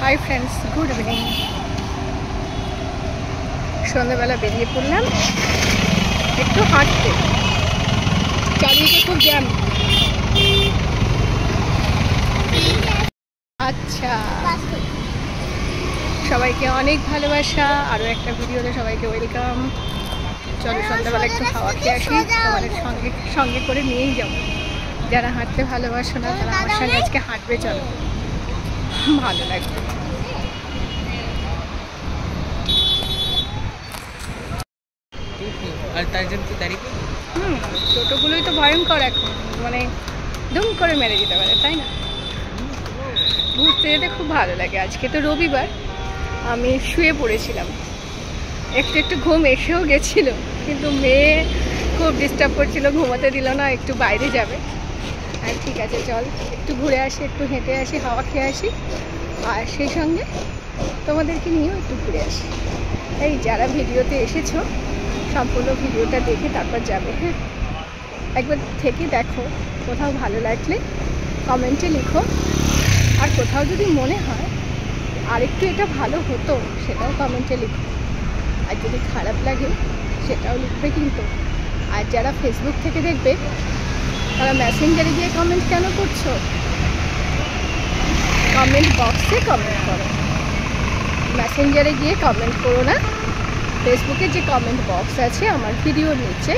Hi friends, good evening. সন্ধ্যাবেলা বেরিয়ে পড়লাম একটু হাঁটতে। চারিদিকে খুব জ্যাম। আচ্ছা, সবাইকে অনেক ভালোবাসা। আরও একটা ভিডিওতে সবাইকে ওয়েলকাম। চলো সন্ধ্যাবেলা একটু হাওয়া খেয়ে আসি। তোমাদের সঙ্গে করে নিয়েই যাবো। যারা হাঁটতে ভালোবাসো না তারা আমার সঙ্গে আজকে হাঁটবে, চলো, ভালো লাগবে। টোটোগুলোই তো ভয়ঙ্কর এখন, মানে দুম করে মেরে যেতে পারে, তাই না? ঘুরতে যেতে খুব ভালো লাগে। আজকে তো রবিবার, আমি শুয়ে পড়েছিলাম। একটু ঘুম এসেও গেছিলো, কিন্তু মেয়ে খুব ডিস্টার্ব করছিল, ঘুমাতে দিল না। একটু বাইরে যাবে, আর ঠিক আছে চল একটু ঘুরে আসি, একটু হেঁটে আসি, হাওয়া খেয়ে আসি, আর সেই সঙ্গে তোমাদেরকে নিয়েও একটু ঘুরে আসি। এই যারা ভিডিওতে এসেছো সম্পূর্ণ ভিডিওটা দেখে তারপর যাবে, হ্যাঁ? একবার থেকে দেখো, কোথাও ভালো লাগলে কমেন্টে লিখো, আর কোথাও যদি মনে হয় আর একটু এটা ভালো হতো সেটাও কমেন্টে লিখো, আর যদি খারাপ লাগে সেটাও লিখবে কিন্তু। আর যারা ফেসবুক থেকে দেখবে তারা মেসেঞ্জারে গিয়ে কমেন্ট কেন করছো? কমেন্ট বক্সে কমেন্ট করো, মেসেঞ্জারে গিয়ে কমেন্ট করো না। ফেসবুকে যে কমেন্ট বক্স আছে আমার ভিডিওর নিচে,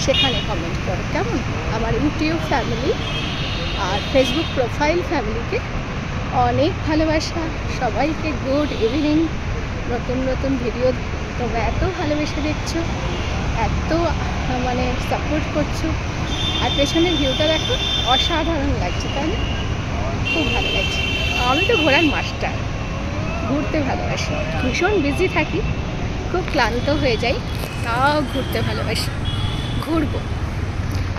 সেখানে কমেন্ট করো, কেমন? আমার ইউটিউব ফ্যামিলি আর ফেসবুক প্রোফাইল ফ্যামিলিকে অনেক ভালোবাসা। সবাইকে গুড ইভিনিং। নতুন নতুন ভিডিও তোমরা এত ভালোবেসে দেখছো, এত মানে সাপোর্ট করছো, আর পেছনের ভিউটা দেখো, অসাধারণ লাগছে, তাই না? খুব ভালো লাগছে। আমি তো ঘোরার মাস্টার, ঘুরতে ভালোবাসি। ভীষণ বিজি থাকি, খুব ক্লান্ত হয়ে যাই, তাও ঘুরতে ভালোবাসি। ঘুরবো,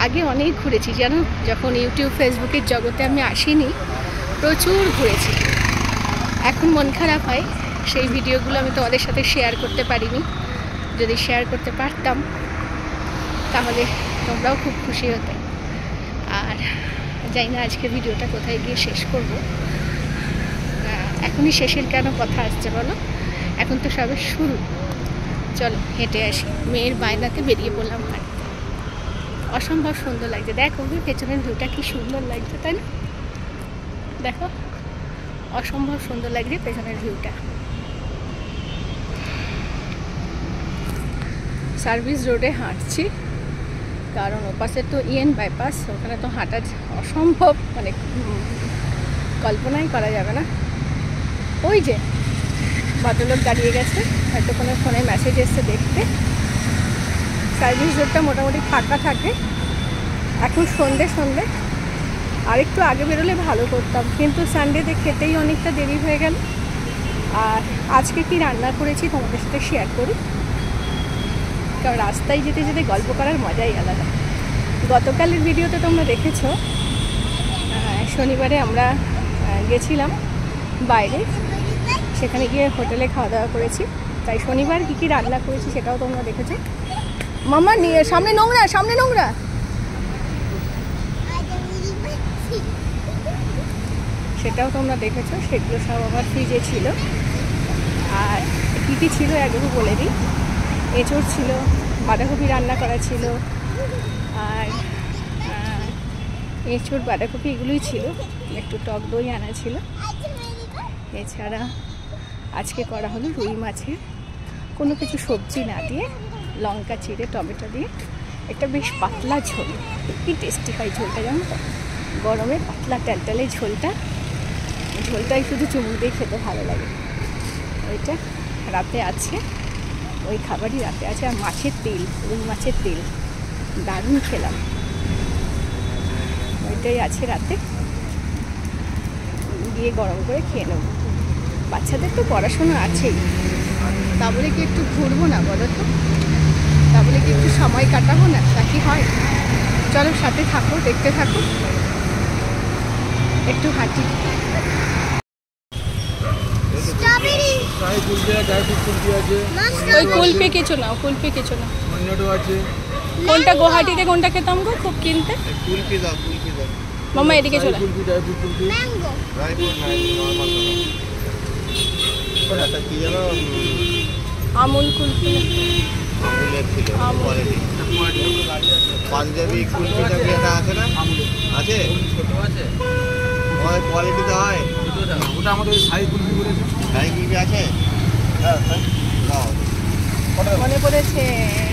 আগে অনেক ঘুরেছি জানো। যখন ইউটিউব ফেসবুকের জগতে আমি আসিনি, প্রচুর ঘুরেছি। এখন মন খারাপ হয়, সেই ভিডিওগুলো আমি তোমাদের সাথে শেয়ার করতে পারিনি। যদি শেয়ার করতে পারতাম তাহলে তোমরাও খুব খুশি হতে। আর জানি না আজকে ভিডিওটা কোথায় গিয়ে শেষ করব। এখনই শেষের কেন কথা আসছে বলো? এখন তো সবে শুরু। চলো হেঁটে আসি। মেয়ের বায়নাতে বেরিয়ে পড়লাম হাঁটতে। অসম্ভব সুন্দর লাগছে। দেখো পেছনের ভিউটা কি সুন্দর লাগছে, তাই না? দেখো, অসম্ভব সুন্দর লাগছে পেছনের ভিউটা। সার্ভিস রোডে হাঁটছি, কারণ ওপাশে তো ইএন বাইপাস, ওখানে তো হাঁটা অসম্ভব, মানে কল্পনাই করা যাবে না। ওই যে ভদ্রলোক দাঁড়িয়ে গেছে, হয়তো কোনো ফোনে মেসেজ এসছে দেখতে। সার্ভিস রোডটা মোটামুটি ফাঁকা থাকে এখন সন্ধে। আর একটু আগে বেরোলে ভালো করতাম, কিন্তু সানডেতে খেতেই অনেকটা দেরি হয়ে গেল। আর আজকে কি রান্না করেছি তোমাদের সাথে শেয়ার করি, কারণ রাস্তায় যেতে যেতে গল্প করার মজাই আলাদা। গতকালের ভিডিওতে তোমরা দেখেছো, শনিবারে আমরা গেছিলাম বাইরে, সেখানে গিয়ে হোটেলে খাওয়া দাওয়া করেছি। তাই শনিবার কী রান্না করেছি সেটাও তোমরা দেখেছো। মামা নিয়ে সামনে নোংরা, সেটাও তোমরা দেখেছো। সেগুলো সব আমার ফ্রিজে ছিল। আর কী ছিল একটু বলে দিই। এঁচড় ছিল, বাঁধাকপি রান্না করা ছিল, আর এঁচড় বাঁধাকপি এগুলোই ছিল। একটু টক দই আনা ছিল। এছাড়া আজকে করা হলো রুই মাছের কোনো কিছু সবজি না দিয়ে, লঙ্কা চিড়ে টমেটো দিয়ে একটা বেশ পাতলা ঝোল। কি টেস্টি হয় ঝোলটা জানো তো? গরমে পাতলা ট্যালটালে ঝোলটাই শুধু চুমুক দিয়ে খেতে ভালো লাগে। ওইটা রাতে আছে, ওই খাবারই রাতে আছে। আর মাছের তেল, রুই মাছের তেল দারুণ খেলাম, ওইটাই আছে রাতে, দিয়ে গরম করে খেয়ে নেব। বাচ্চাদের তো পড়াশোনা আছেই, তা বলে কি একটু ঘুরবো না বলো তো? তা বলে কি একটু সময় কাটাবো না? তা কি হয়? চলো সাথে থাকো, দেখতে থাকো, একটু হাঁটি। ওই কুলপি কিছু না, কোনটা গুয়াহাটিতে কোনটা খেতাম গো খুব কিনতে? মামা এদিকে চলে। কি যেন আমুল কুলফি আমুলের ছিল কোয়ালিটি পাঞ্জাবি কুলফিটা কি এটা আছে না আছে ছোট আছে ওই কোয়ালিটিতে হয় ওটা আমাদের সাই কুলফি বলেছে সাই কুলফি আছে হ্যাঁ দাও মনে পড়েছে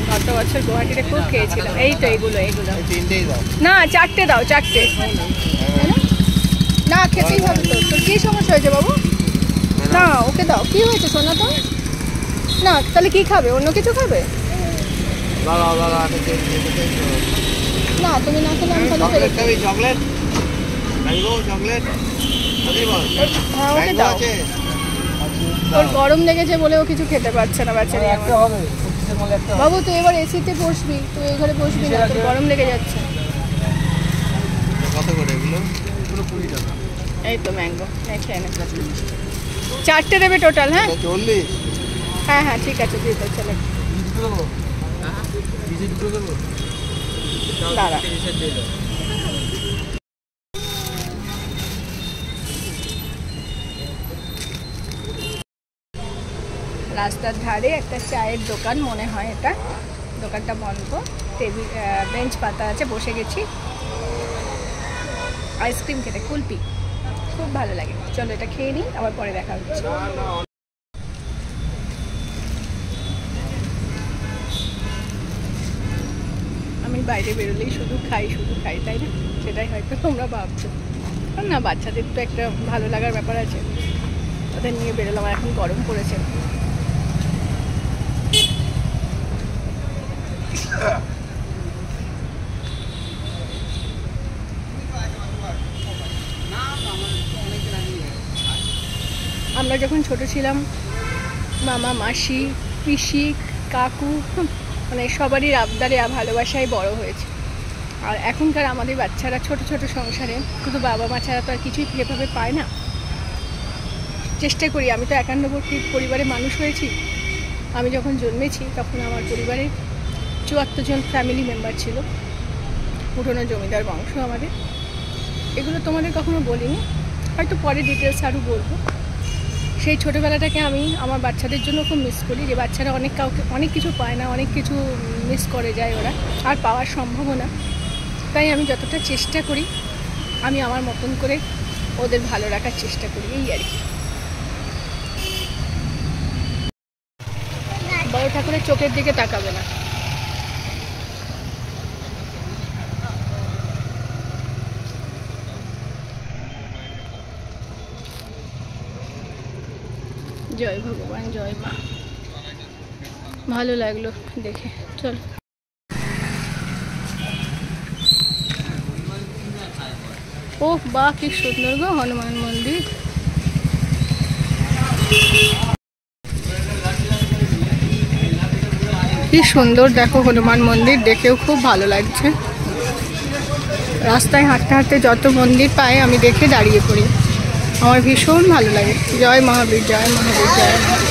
গত বছর গুয়াহাটিতে খুব খেয়েছিলাম। এই তো এগুলো তিনটেই দাও না, চারটে দাও, চারটে। না খেতেই হবে তো। তোর কী সমস্যা হয়েছে বাবু? না ওকে দাও। কি হয়েছে সোনা তো? না তাহলে কি খাবে? অন্য কিছু খাবে? না তুমি না খেলে আমি তাহলে চকলেট খাবি? চকলেট ম্যাঙ্গো চকলেট হ্যাঁ ওকে দাও। ওর গরম লেগেছে বলে ও কিছু খেতে পারছে না বাচ্চারা। বাবু তুই এবার এসিতে বসবি, তুই এই ঘরে বসবি না, তোর গরম লেগে যাচ্ছে। কত করে এগুলো? এই তো ম্যাঙ্গো, খেয়ে নে। চারটে দেবে টোটাল? হ্যাঁ 40। হ্যাঁ হ্যাঁ ঠিক আছে দিয়ে তো চলে। দাঁড়া রাস্তার ধারে একটা চায়ের দোকান মনে হয় এটা। দোকানটা বন্ধ, টেবিল বেঞ্চ পাতা আছে, বসে গেছি আইসক্রিম খেতে। কুলপি খুব ভালো লাগে। চলো এটা খেয়ে নিই, আবার পরে দেখা হচ্ছে। আমি বাইরে বেরোলেই শুধু খাই তাই না? সেটাই হয়তো তোমরা ভাবছো না। বাচ্চাদের তো একটা ভালো লাগার ব্যাপার আছে, ওদের নিয়ে বেরোলাম। এখন গরম পড়েছে। আমরা যখন ছোট ছিলাম মামা মাসি পিসি কাকু মানে সবারই আবদারে ভালোবাসায় বড় হয়েছে। আর এখনকার আমাদের বাচ্চারা ছোট ছোট সংসারে শুধু বাবা মা ছাড়া তো আর কিছুই সেভাবে পায় না। চেষ্টা করি, আমি তো 91 পরিবারে মানুষ হয়েছি। আমি যখন জন্মেছি তখন আমার পরিবারে 74 জন ফ্যামিলি মেম্বার ছিল। পুরনো জমিদার বংশ আমাদের। এগুলো তোমাদের কখনো বলিনি, হয়তো পরে ডিটেলস আরও বলবো। সেই ছোটোবেলাটাকে আমি আমার বাচ্চাদের জন্য খুব মিস করি, যে বাচ্চারা অনেক কিছু পায় না, অনেক কিছু মিস করে যায় ওরা, আর পাওয়ার সম্ভাবনা। তাই আমি যতটা চেষ্টা করি আমি আমার মতন করে ওদের ভালো রাখার চেষ্টা করি, এই আর কি। বড় ঠাকুরের চোখের দিকে তাকাবে না। জয় ভগবান, জয় মা। ভালো লাগলো দেখে। চল ও বাহ কি সুন্দর গো হনুমান মন্দির। কি সুন্দর দেখো হনুমান মন্দির, দেখেও খুব ভালো লাগছে। রাস্তায় হাঁটতে হাঁটতে যত মন্দির পাই আমি দেখে দাঁড়িয়ে পড়ি, আমার ভীষণ ভালো লাগে। জয় মহাবীর, জয় মহাবীর, জয় মহাবীর।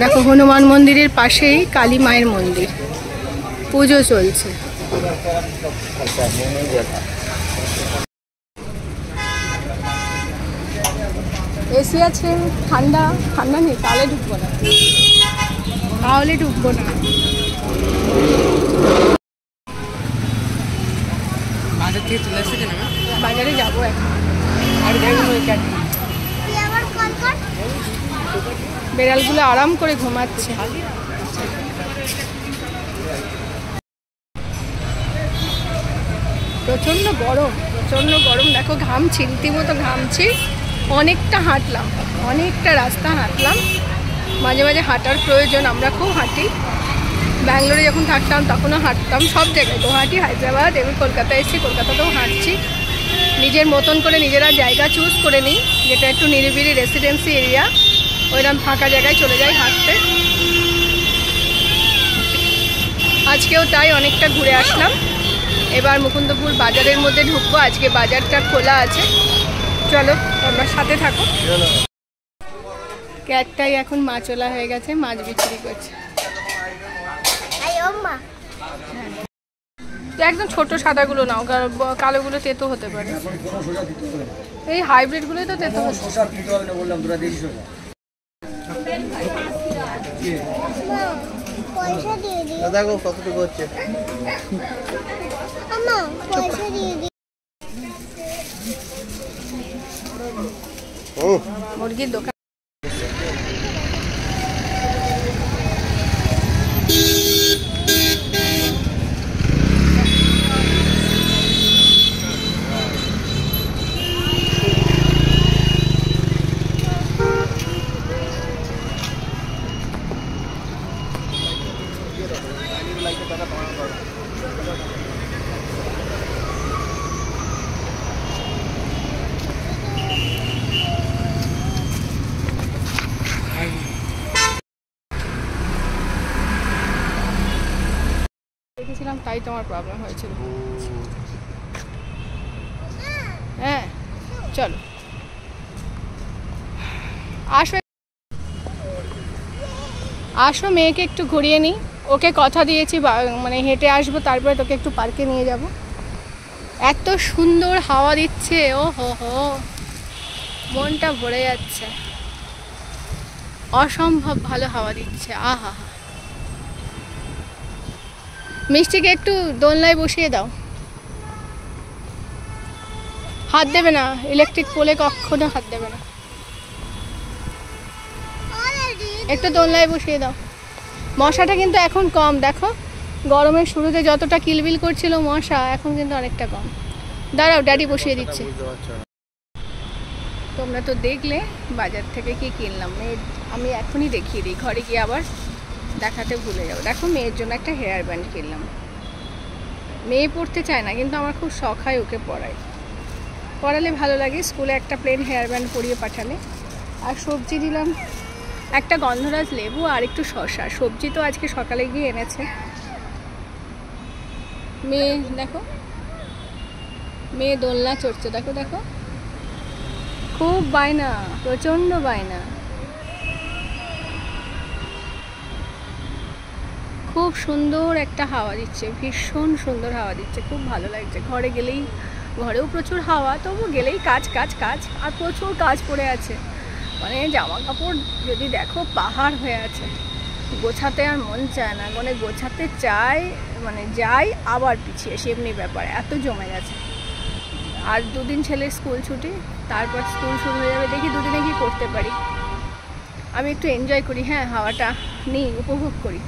দেখো হনুমান মন্দিরের পাশেই কালী মায়ের মন্দির, পুজো চলছে। এসি আছে, ঠান্ডা ঠান্ডা নেই, তাহলে ঢুকবো না, তাহলে ঢুকবো না। বাজার থেকে চলে এসেছে না, বাজারে যাবো এখন। আর বেড়ালগুলো আরাম করে ঘুমাচ্ছে। প্রচণ্ড গরম, প্রচণ্ড গরম। দেখো ঘামছি, রীতিমতো ঘামছি। অনেকটা হাঁটলাম, অনেকটা রাস্তা হাঁটলাম। মাঝে মাঝে হাঁটার প্রয়োজন, আমরা খুব হাঁটি। ব্যাঙ্গালোরে যখন থাকতাম তখনও হাঁটতাম, সব জায়গায়, গুয়াহাটি, হায়দ্রাবাদ, এবং কলকাতায় এসেছি, কলকাতাতেও হাঁটছি। নিজের মতন করে নিজেরা জায়গা চুজ করে নিই, যেটা একটু নিরিবিলি রেসিডেন্সি এরিয়া, ওইরকম ফাঁকা জায়গায় চলে যাই হাঁটতে। আজকেও তাই অনেকটা ঘুরে আসলাম। এবার মুকুন্দপুর বাজারের মধ্যে ঢুকবো, আজকে বাজারটা খোলা আছে। চলো তোমরা সাথে থাকো। ক্যাটটাই এখন মাছওয়ালা হয়ে গেছে, মাছ বিক্রি করছে। তো একদম ছোট সাদাগুলো নাও, কালোগুলো তেতো হতে পারে। এই হাইব্রিডগুলোই তো তেতো হচ্ছে। দেখো কতটুকু হচ্ছে। মুরগির দোকান। দেখেছিলাম তাই তোমার প্রবলেম হয়েছিল। হ্যাঁ চলো আসো, আসো মেয়েকে একটু ঘুরিয়ে নিই। ওকে কথা দিয়েছি মানে হেঁটে আসবো, তারপরে তোকে একটু পার্কে নিয়ে যাব। এত সুন্দর হাওয়া দিচ্ছে, ও হো হো, মনটা ভরে যাচ্ছে। অসম্ভব ভালো হাওয়া দিচ্ছে, আহা। মিষ্টিকে একটু দোলনায় বসিয়ে দাও। হাত দেবে না, ইলেকট্রিক পোলে কখনো হাত দেবে না। একটু দোলনায় বসিয়ে দাও। মশাটা কিন্তু এখন কম, দেখো গরমের শুরুতে যতটা কিলবিল করছিল মশা, এখন কিন্তু অনেকটা কম। দাঁড়াও, ড্যাডি বসিয়ে দিচ্ছে। তোমরা তো দেখলে বাজার থেকে কি কিনলাম। আমি এখনই দেখিয়ে দিই, ঘরে গিয়ে আবার দেখাতে ভুলে যাবো। দেখো মেয়ের জন্য একটা হেয়ার ব্যান্ড কিনলাম। মেয়ে পড়তে চায় না, কিন্তু আমার খুব শখ হয় ওকে পড়ালে ভালো লাগে। স্কুলে একটা প্লেন হেয়ার ব্যান্ড পরিয়ে পাঠালে। আর সবজি দিলাম একটা গন্ধরাজ লেবু আর একটু শসা। সবজি তো আজকে সকালে গিয়ে এনেছে। মেয়ে দেখো, মেয়ে দোলনা চড়ছে, দেখো দেখো, খুব বায়না, প্রচণ্ড বায়না। খুব সুন্দর একটা হাওয়া দিচ্ছে, ভীষণ সুন্দর হাওয়া দিচ্ছে, খুব ভালো লাগছে। ঘরেও প্রচুর হাওয়া, তবু গেলেই কাজ কাজ কাজ, আর প্রচুর কাজ পড়ে আছে। মানে জামা কাপড় যদি দেখো পাহাড় হয়ে আছে, গোছাতে আর মন চায় না। মানে গোছাতে চাই, মানে যাই আবার পিছিয়ে, সেমনি ব্যাপার, এত জমে গেছে। আর দুদিন ছেলের স্কুল ছুটি, তারপর স্কুল শুরু হয়ে যাবে। দেখি দুদিনে কি করতে পারি। আমি একটু এনজয় করি, হ্যাঁ হাওয়াটা নিই, উপভোগ করি।